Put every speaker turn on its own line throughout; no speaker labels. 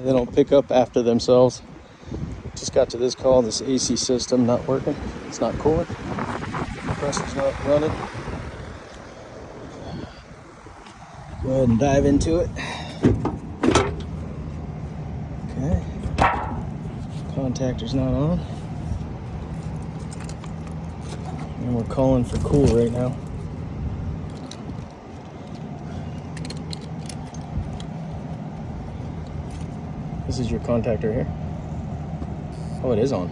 They don't pick up after themselves. Just got to this call, this AC system not working. It's not cooling. Compressor's not running. Go ahead and dive into it. Okay. Contactor's not on. And we're calling for cool right now. This is your contactor here. Oh, it is on.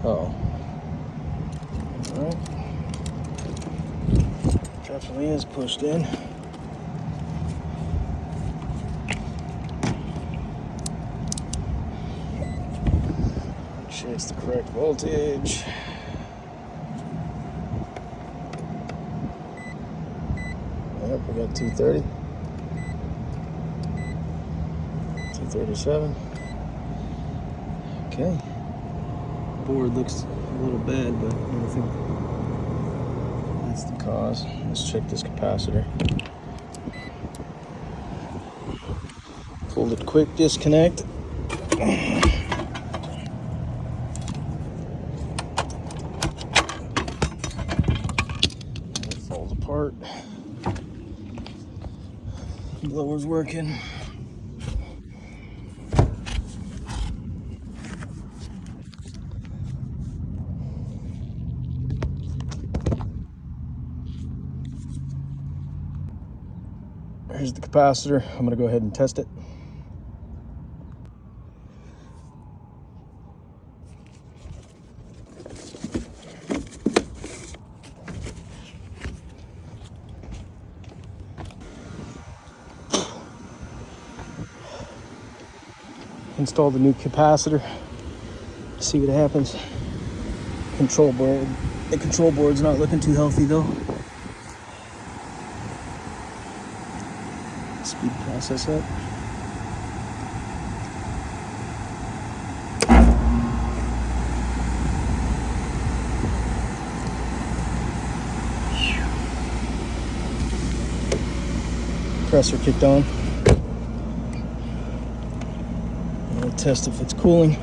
Uh-oh. Alright. Definitely is pushed in. Checks the correct voltage. Yep, we got 230. 237. Okay. Board looks a little bad, but I don't think that's the cause. Let's check this capacitor. Pulled it quick disconnect. It falls apart. Blower's working. Here's the capacitor. I'm going to go ahead and test it. Install the new capacitor. See what happens. Control board. The control board's not looking too healthy though. Speed process up. Compressor kicked on. I'll test if it's cooling.